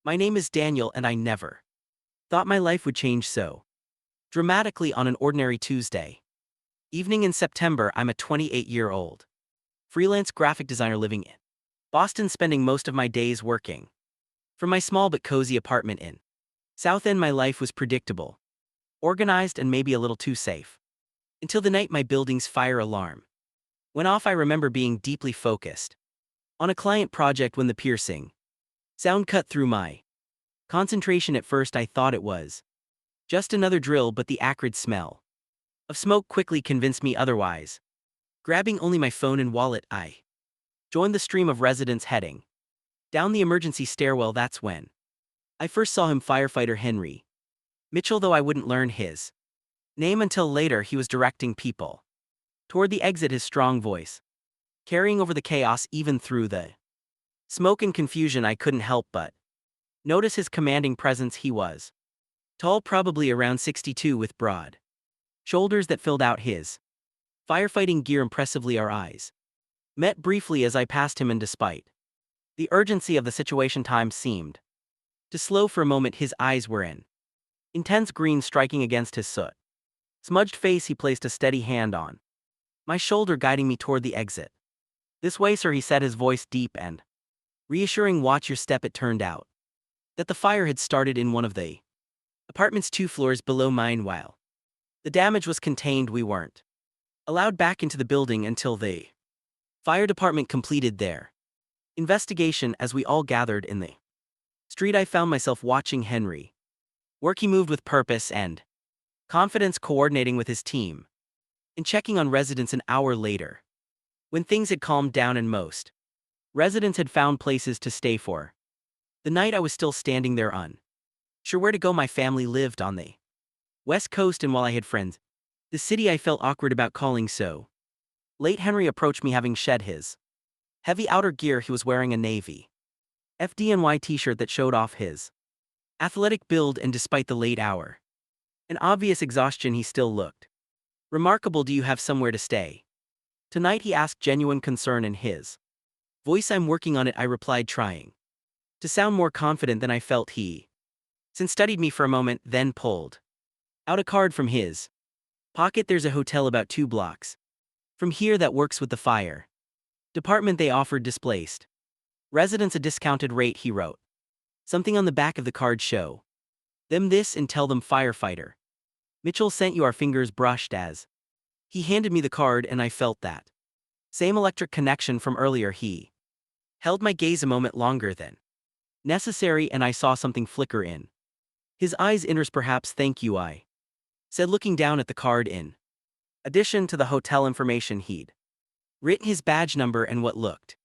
My name is Daniel and I never thought my life would change so dramatically on an ordinary Tuesday evening in September. I'm a 28-year-old freelance graphic designer living in Boston, spending most of my days working from my small but cozy apartment in South End. My life was predictable, organized, and maybe a little too safe. Until the night my building's fire alarm went off. I remember being deeply focused on a client project when the piercing sound cut through my concentration. At first I thought it was just another drill, but the acrid smell of smoke quickly convinced me otherwise. Grabbing only my phone and wallet, I joined the stream of residents heading down the emergency stairwell. That's when I first saw him, firefighter Henry Mitchell, though I wouldn't learn his name until later. He was directing people toward the exit, his strong voice carrying over the chaos. Even through the smoke and confusion, I couldn't help but notice his commanding presence. He was tall, probably around 62, with broad shoulders that filled out his firefighting gear impressively. Our eyes met briefly as I passed him, and despite the urgency of the situation, time seemed to slow for a moment. His eyes were an intense green, striking against his soot-smudged face. He placed a steady hand on my shoulder, guiding me toward the exit. "This way, sir," he said, his voice deep and reassuring. "Watch your step." It turned out that the fire had started in one of the apartments 2 floors below mine. While the damage was contained, we weren't allowed back into the building until the fire department completed their investigation. As we all gathered in the street, I found myself watching Henry work. He moved with purpose and confidence, coordinating with his team and checking on residents. An hour later, when things had calmed down and most residents had found places to stay for the night, I was still standing there, unsure where to go. My family lived on the West Coast, and while I had friends the city, I felt awkward about calling so late. Henry approached me, having shed his heavy outer gear. He was wearing a navy FDNY t-shirt that showed off his athletic build, and despite the late hour and obvious exhaustion, he still looked remarkable. "Do you have somewhere to stay tonight?" he asked, genuine concern in his voice. "I'm working on it," I replied, trying to sound more confident than I felt. He studied me for a moment, then pulled out a card from his pocket. "There's a hotel about 2 blocks from here that works with the fire department. They offered displaced residents a discounted rate," he wrote. Something on the back of the card: "Show them this and tell them firefighter Mitchell sent you." Our fingers brushed as he handed me the card, and I felt that same electric connection from earlier. He held my gaze a moment longer than necessary, and I saw something flicker in his eyes. "Inners, perhaps." "Thank you," I said, looking down at the card. In addition to the hotel information, he'd written his badge number and what looked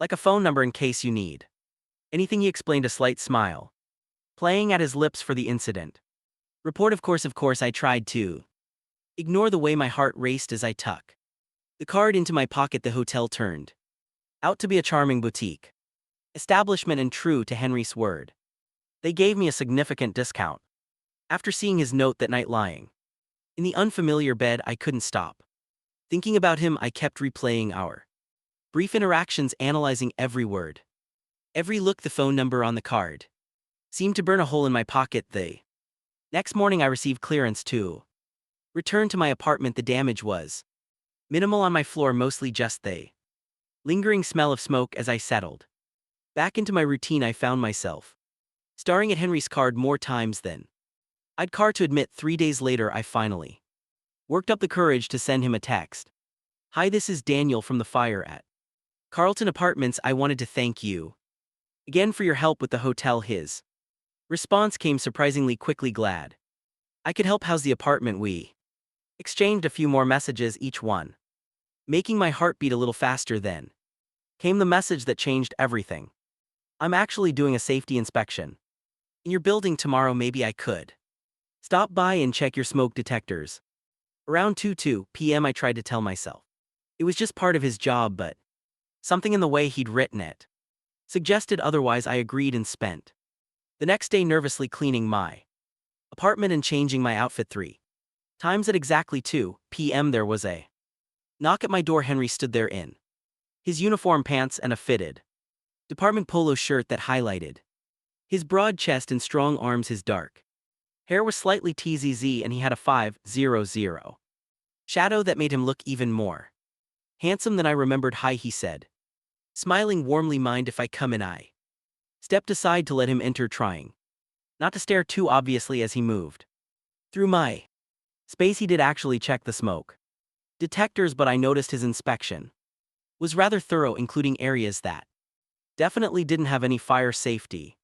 like a phone number in case you need anything. He explained, a slight smile playing at his lips. "For the incident report, of course." I tried to ignore the way my heart raced as I tucked the card into my pocket. The hotel turned out to be a charming boutique establishment, and true to Henry's word, they gave me a significant discount. After seeing his note that night lying in the unfamiliar bed, I couldn't stop thinking about him. I kept replaying our brief interactions, analyzing every word, every look. The phone number on the card seemed to burn a hole in my pocket. The next morning, I received clearance to return to my apartment. The damage was minimal on my floor, mostly just the lingering smell of smoke. As I settled back into my routine, I found myself staring at Henry's card more times than I'd care to admit. 3 days later, I finally worked up the courage to send him a text. "Hi, this is Daniel from the fire at Carlton Apartments. I wanted to thank you again for your help with the hotel." His response came surprisingly quickly. "Glad I could help. How's the apartment?" We exchanged a few more messages, each one making my heart beat a little faster. Then came the message that changed everything. "I'm actually doing a safety inspection in your building tomorrow. Maybe I could stop by and check your smoke detectors around 2 p.m. I tried to tell myself it was just part of his job, but something in the way he'd written it suggested otherwise. I agreed and spent the next day nervously cleaning my apartment and changing my outfit 3 times. At exactly 2 p.m. there was a knock at my door. Henry stood there in his uniform pants and a fitted department polo shirt that highlighted His broad chest and strong arms, his dark hair was slightly tzz, and he had a 500 shadow that made him look even more handsome than I remembered. Hi, he said, smiling warmly. Mind if I come in? I stepped aside to let him enter, trying not to stare too obviously as he moved through my space. He did actually check the smoke detectors, but I noticed his inspection was rather thorough, including areas that definitely didn't have any fire safety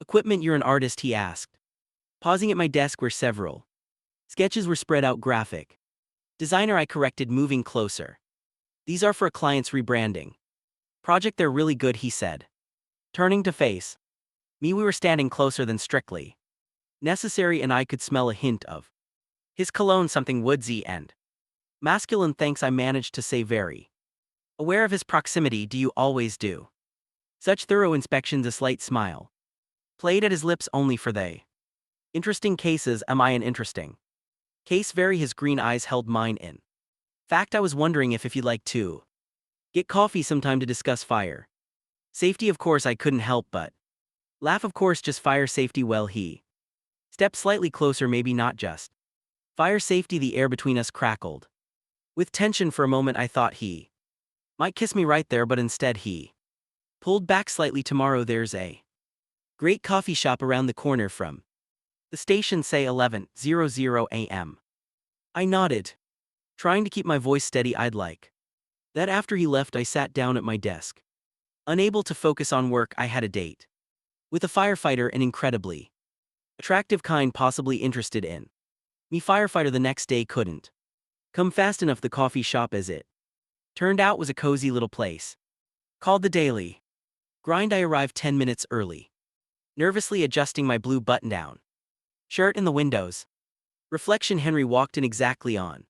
equipment. You're an artist? He asked, pausing at my desk where several sketches were spread out. Graphic designer, I corrected, moving closer. These are for a client's rebranding project. They're really good, he said, turning to face me. We were standing closer than strictly necessary, and I could smell a hint of his cologne, something woodsy and masculine. Thanks, I managed to say, very aware of his proximity. Do you always do such thorough inspections? A slight smile played at his lips. Only for the interesting cases. Am I an interesting case? Very. His green eyes held mine. In fact, I was wondering if you'd like to get coffee sometime to discuss fire safety. Of course. I couldn't help but laugh. Of course, just fire safety. Well, he stepped slightly closer. Maybe not just fire safety. The air between us crackled with tension. For a moment I thought he might kiss me right there, but instead he pulled back slightly. Tomorrow there's a great coffee shop around the corner from the station, say 11:00 a.m. I nodded, trying to keep my voice steady. I'd like that. After he left, I sat down at my desk, unable to focus on work. I had a date with a firefighter, an incredibly attractive kind, possibly interested in me. Firefighter. The next day couldn't come fast enough. The coffee shop, as it turned out, was a cozy little place called the Daily Grind. I arrived 10 minutes early, nervously adjusting my blue button-down shirt in the windows reflection. Henry walked in exactly on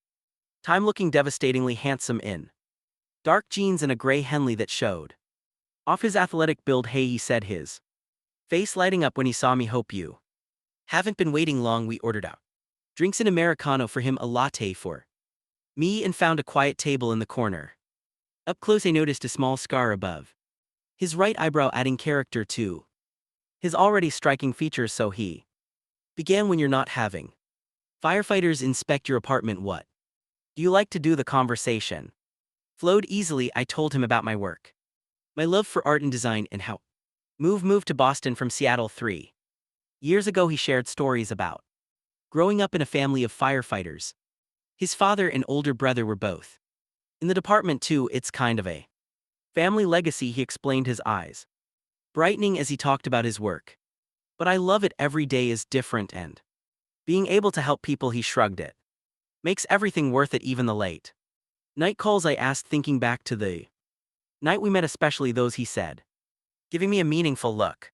time, looking devastatingly handsome in dark jeans and a gray Henley that showed off his athletic build. Hey, he said, his face lighting up when he saw me. Hope you haven't been waiting long. We ordered out drinks, an Americano for him, a latte for me, and found a quiet table in the corner. Up close I noticed a small scar above his right eyebrow, adding character to his already striking features. So he began, when you're not having firefighters inspect your apartment, what do you like to do? The conversation flowed easily. I told him about my work, my love for art and design, and how moved to Boston from Seattle 3 years ago. He shared stories about growing up in a family of firefighters. His father and older brother were both in the department too. It's kind of a family legacy, he explained, his eyes brightening as he talked about his work. But I love it. Every day is different, and being able to help people, he shrugged, it makes everything worth it, even the late night calls. I asked, thinking back to the night we met, especially those, he said, giving me a meaningful look.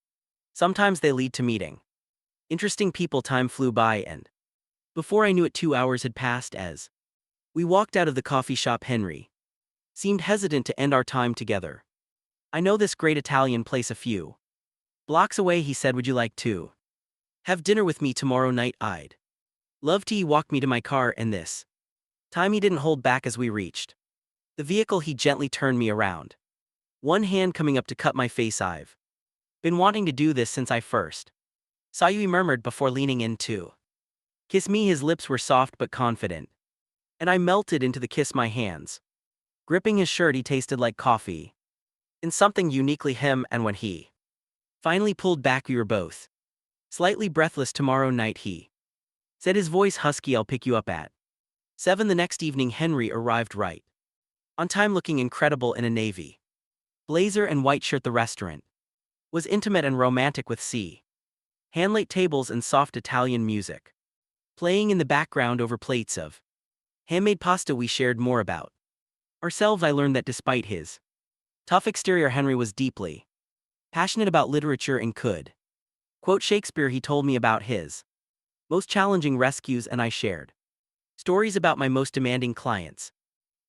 Sometimes they lead to meeting interesting people. Time flew by, and before I knew it, 2 hours had passed. As we walked out of the coffee shop, Henry seemed hesitant to end our time together. I know this great Italian place a few blocks away, he said. Would you like to have dinner with me tomorrow night? I'd love to. He walked me to my car, and this time he didn't hold back. As we reached the vehicle, he gently turned me around, one hand coming up to cup my face. I've been wanting to do this since I first saw you, he murmured before leaning in to kiss me. His lips were soft but confident, and I melted into the kiss, my hands gripping his shirt. He tasted like coffee, and something uniquely him, and when he finally pulled back, we were both slightly breathless. Tomorrow night, he said, his voice husky. I'll pick you up at 7. The next evening, Henry arrived right on time, looking incredible in a navy blazer and white shirt. The restaurant was intimate and romantic, with handlaid tables and soft Italian music playing in the background over plates of handmade pasta. We shared more about ourselves. I learned that despite his tough exterior, Henry was deeply passionate about literature and could quote Shakespeare. He told me about his most challenging rescues, and I shared stories about my most demanding clients.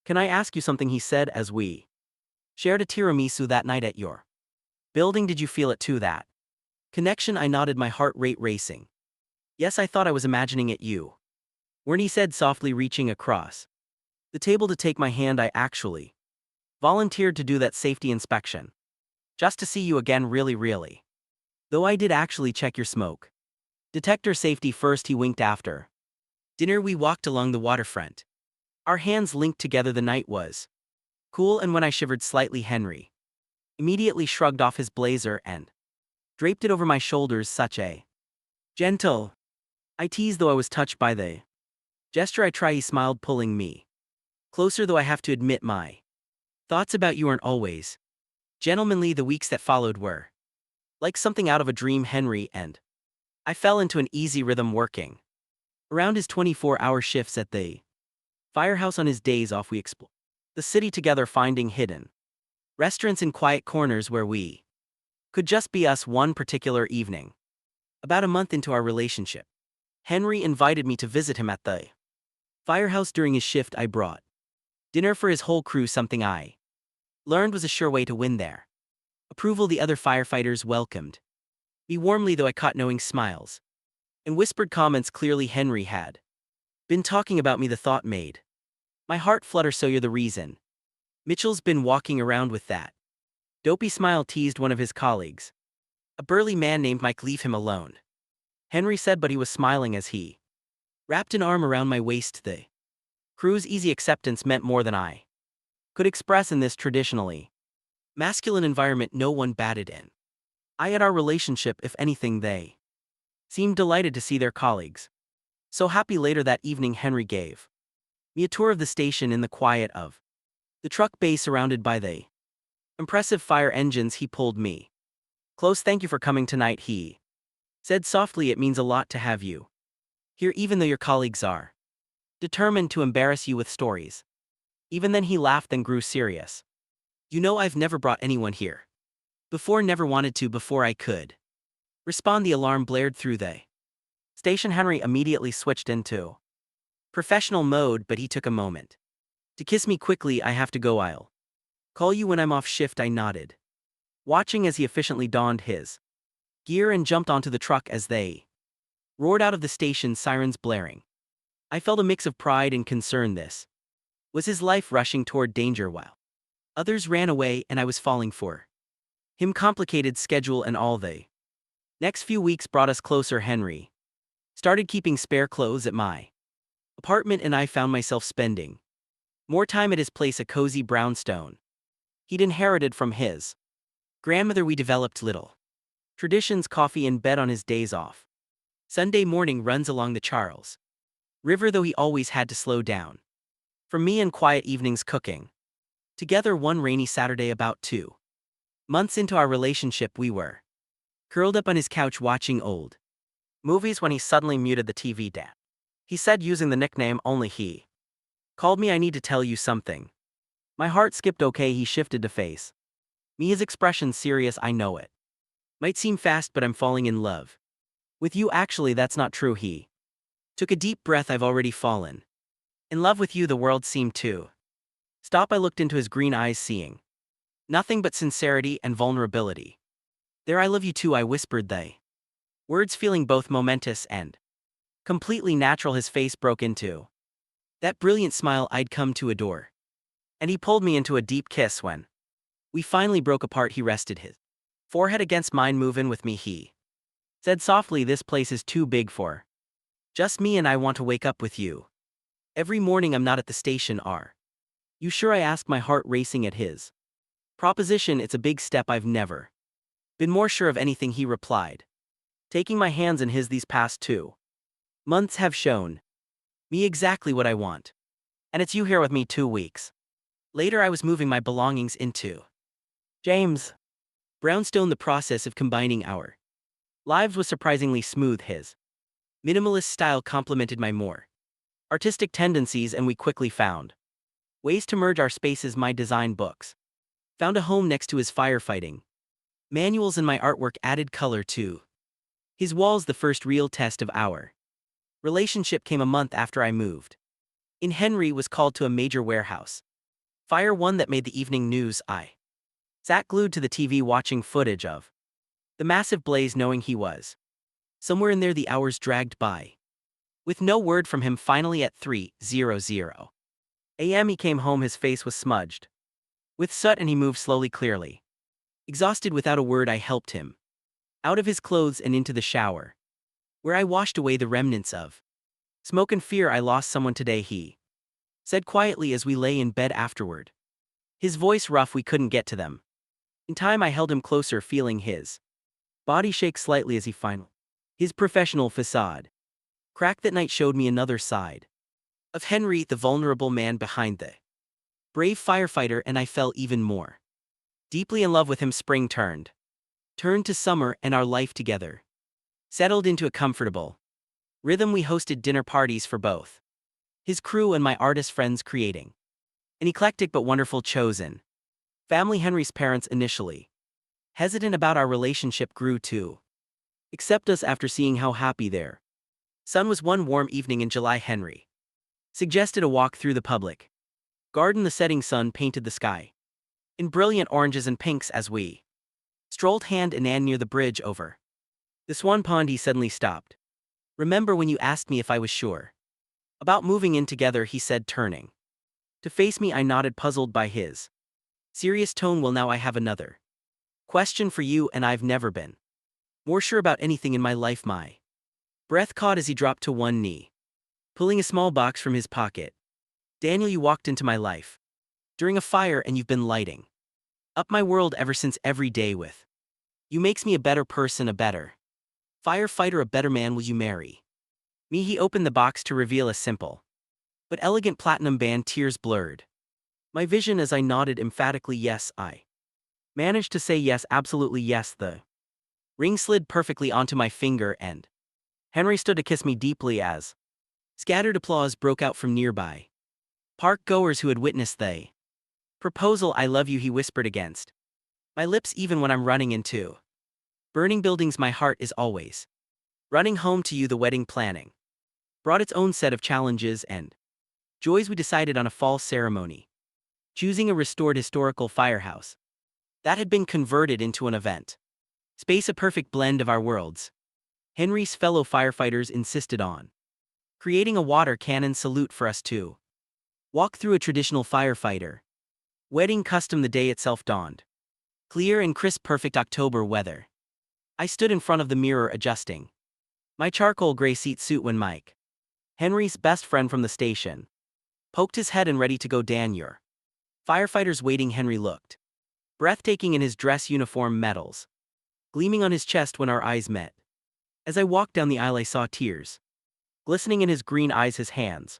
Can I ask you something? He said as we shared a tiramisu that night at your building. Did you feel it too, that connection? I nodded, my heart rate racing. Yes, I thought I was imagining it. You weren't, he said softly, reaching across the table to take my hand. I actually volunteered to do that safety inspection just to see you again. Really, really Though I did actually check your smoke detector safety first, he winked after. Dinner, we walked along the waterfront. Our hands linked together. The night was cool, and when I shivered slightly, Henry immediately shrugged off his blazer and draped it over my shoulders. Such a gentle, I teased, though I was touched by the gesture. I try, he smiled, pulling me closer, though I have to admit my thoughts about you aren't always gentlemanly. The weeks that followed were like something out of a dream. Henry and I fell into an easy rhythm, working around his 24-hour shifts at the firehouse. On his days off, we explored the city together, finding hidden restaurants in quiet corners where we could just be us. One particular evening, about a month into our relationship, Henry invited me to visit him at the firehouse during his shift. I brought dinner for his whole crew, something I learned was a sure way to win their approval. The other firefighters welcomed me warmly, though I caught knowing smiles and whispered comments. Clearly, Henry had been talking about me. The thought made my heart flutter. So you're the reason Mitchell's been walking around with that dopey smile, teased one of his colleagues. A burly man named Mike. Leave him alone, Henry said, but he was smiling as he wrapped an arm around my waist. The crew's easy acceptance meant more than I could express in this traditionally masculine environment. No one batted an eye at our relationship. If anything, they seemed delighted to see their colleagues so happy. Later that evening, Henry gave me a tour of the station. In the quiet of the truck bay, surrounded by the impressive fire engines, he pulled me close. Thank you for coming tonight, he said softly. It means a lot to have you here, even though your colleagues are determined to embarrass you with stories. Even then, he laughed, then grew serious. You know, I've never brought anyone here before, never wanted to before I could respond. The alarm blared through the station. Henry immediately switched into professional mode, but he took a moment to kiss me quickly. I have to go, I'll call you when I'm off shift. I nodded, watching as he efficiently donned his gear and jumped onto the truck. As they roared out of the station, sirens blaring, I felt a mix of pride and concern. This was his life rushing toward danger while others ran away, and I was falling for him. Complicated schedule, and all the next few weeks brought us closer. Henry started keeping spare clothes at my apartment, and I found myself spending more time at his place, a cozy brownstone he'd inherited from his grandmother. We developed little traditions: coffee in bed on his days off, Sunday morning runs along the Charles River, though he always had to slow down for me, and quiet evenings cooking together. One rainy Saturday, about 2 months into our relationship, we were curled up on his couch watching old movies when he suddenly muted the TV. Dad, he said, using the nickname only he called me. I need to tell you something. My heart skipped. Okay, he shifted to face me, his expression serious. I know it might seem fast, but I'm falling in love with you. Actually, that's not true. He took a deep breath. I've already fallen in love with you. The world seemed to stop. I looked into his green eyes, seeing nothing but sincerity and vulnerability. There, I love you too, I whispered the words, feeling both momentous and completely natural. His face broke into that brilliant smile I'd come to adore, and he pulled me into a deep kiss. When we finally broke apart, he rested his forehead against mine. Move in with me, he said softly. This place is too big for just me, and I want to wake up with you every morning. I'm not at the station, are you sure? I asked, my heart racing at his proposition. It's a big step. I've never been more sure of anything, he replied, taking my hands in his. These past 2 months have shown me exactly what I want, and it's you here with me. 2 weeks later, I was moving my belongings into James' brownstone. The process of combining our lives was surprisingly smooth. His minimalist style complemented my more artistic tendencies, and we quickly found ways to merge our spaces. My design books found a home next to his firefighting manuals, and my artwork added color to his walls. The first real test of our relationship came a month after I moved in. Henry was called to a major warehouse fire, one that made the evening news. I sat glued to the TV watching footage of the massive blaze, knowing he was somewhere in there. The hours dragged by with no word from him. Finally, at 3:00 a.m., he came home. His face was smudged with soot, and he moved slowly, clearly exhausted. Without a word, I helped him out of his clothes and into the shower, where I washed away the remnants of smoke and fear. I lost someone today, he said quietly as we lay in bed afterward. His voice rough, we couldn't get to them. In time I held him closer, feeling his body shake slightly as he finally. His professional facade crack that night showed me another side of Henry, the vulnerable man behind the brave firefighter, and I fell even more deeply in love with him. Spring turned to summer, and our life together settled into a comfortable rhythm. We hosted dinner parties for both his crew and my artist friends, creating an eclectic but wonderful chosen family. Henry's parents, initially hesitant about our relationship, grew to accept us after seeing how happy their son was. One warm evening in July, Henry suggested a walk through the public garden. The setting sun painted the sky in brilliant oranges and pinks as we strolled hand in hand near the bridge over the Swan Pond. He suddenly stopped. "Remember when you asked me if I was sure about moving in together?" he said, turning to face me. I nodded, puzzled by his serious tone. "Well, now I have another question for you, and I've never been more sure about anything in my life." My breath caught as he dropped to one knee, pulling a small box from his pocket. "Daniel, you walked into my life during a fire, and you've been lighting up my world ever since. Every day with you makes me a better person, a better firefighter, a better man. Will you marry me?" He opened the box to reveal a simple but elegant platinum band. Tears blurred my vision as I nodded emphatically. "Yes," I managed to say. "Yes, absolutely yes." The ring slid perfectly onto my finger, and Henry stood to kiss me deeply as scattered applause broke out from nearby park goers who had witnessed the proposal. "I love you," he whispered against my lips. "Even when I'm running into burning buildings, my heart is always running home to you." The wedding planning brought its own set of challenges and joys. We decided on a fall ceremony, choosing a restored historical firehouse that had been converted into an event space, a perfect blend of our worlds. Henry's fellow firefighters insisted on creating a water cannon salute for us to walk through, a traditional firefighter wedding custom. The day itself dawned clear and crisp, perfect October weather. I stood in front of the mirror adjusting my charcoal gray seat suit when Mike, Henry's best friend from the station, poked his head in. "Ready to go, Dan? Your firefighter's waiting." Henry looked breathtaking in his dress uniform, medals gleaming on his chest. When our eyes met, as I walked down the aisle, I saw tears glistening in his green eyes. His hands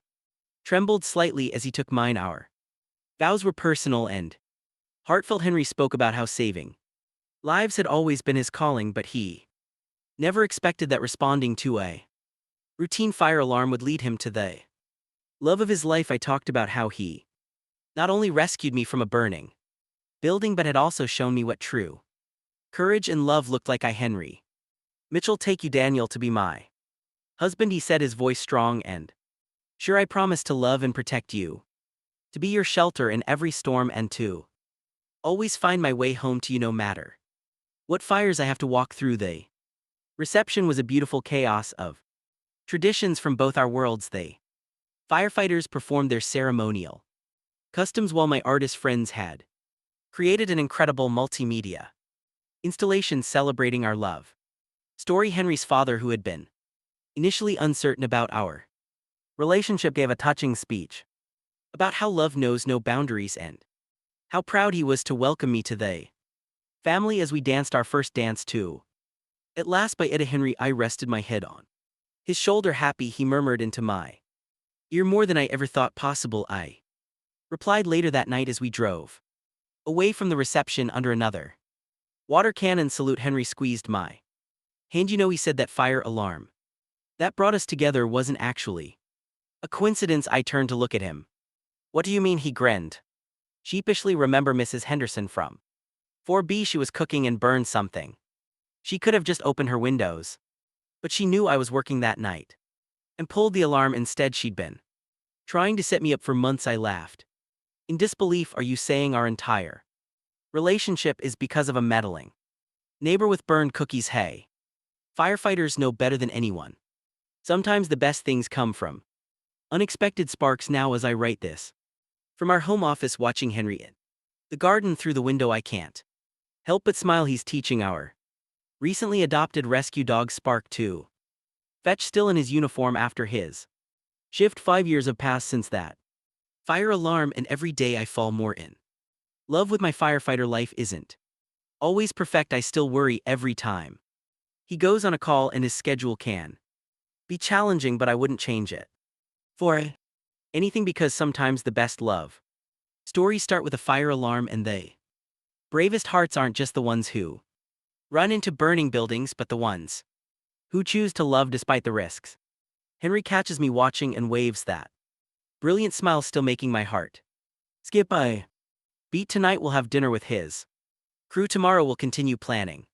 trembled slightly as he took mine. Our vows were personal and heartfelt. Henry spoke about how saving lives had always been his calling, but he never expected that responding to a routine fire alarm would lead him to the love of his life. I talked about how he not only rescued me from a burning building, but had also shown me what true courage and love looked like. Henry Mitchell, take you, Daniel, to be my husband," he said, his voice strong and sure. "I promise to love and protect you, to be your shelter in every storm, and to always find my way home to you no matter what fires I have to walk through." The reception was a beautiful chaos of traditions from both our worlds. The firefighters performed their ceremonial customs while my artist friends had created an incredible multimedia installation celebrating our love story. Henry's father, who had been initially uncertain about our relationship, gave a touching speech about how love knows no boundaries and how proud he was to welcome me to the family. As we danced our first dance to "At Last" by Etta Henry, I rested my head on his shoulder. "Happy," he murmured into my ear. "More than I ever thought possible," I replied later that night as we drove away from the reception under another water cannon salute. Henry squeezed my hand. "You know," he said, "that fire alarm that brought us together wasn't actually a coincidence." I turned to look at him. "What do you mean?" He grinned sheepishly. "Remember Mrs. Henderson from 4B? She was cooking and burned something. She could have just opened her windows, but she knew I was working that night and pulled the alarm instead. She'd been trying to set me up for months." I laughed in disbelief. "Are you saying our entire relationship is because of a meddling neighbor with burned cookies?" Hey, firefighters know better than anyone. Sometimes the best things come from unexpected sparks. Now, as I write this, from our home office watching Henry in the garden through the window, I can't help but smile. He's teaching our Recently adopted rescue dog Spark 2. Fetch still in his uniform after his shift. 5 years have passed since that. Fire alarm, and every day I fall more in love with my firefighter. Life isn't always perfect. I still worry every time he goes on a call, and his schedule can be challenging, but I wouldn't change it for anything, because sometimes the best love stories start with a fire alarm, and the bravest hearts aren't just the ones who run into burning buildings, but the ones who choose to love despite the risks. Henry catches me watching and waves that brilliant smile, still making my heart skip a beat. Tonight we'll have dinner with his crew. Tomorrow we'll continue planning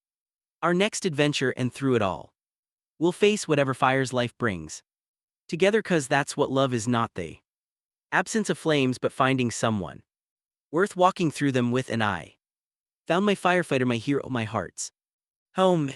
our next adventure, and through it all, we'll face whatever fires life brings together, 'cause that's what love is, not the absence of flames, but finding someone worth walking through them with. And I found my firefighter, my hero, my heart's home.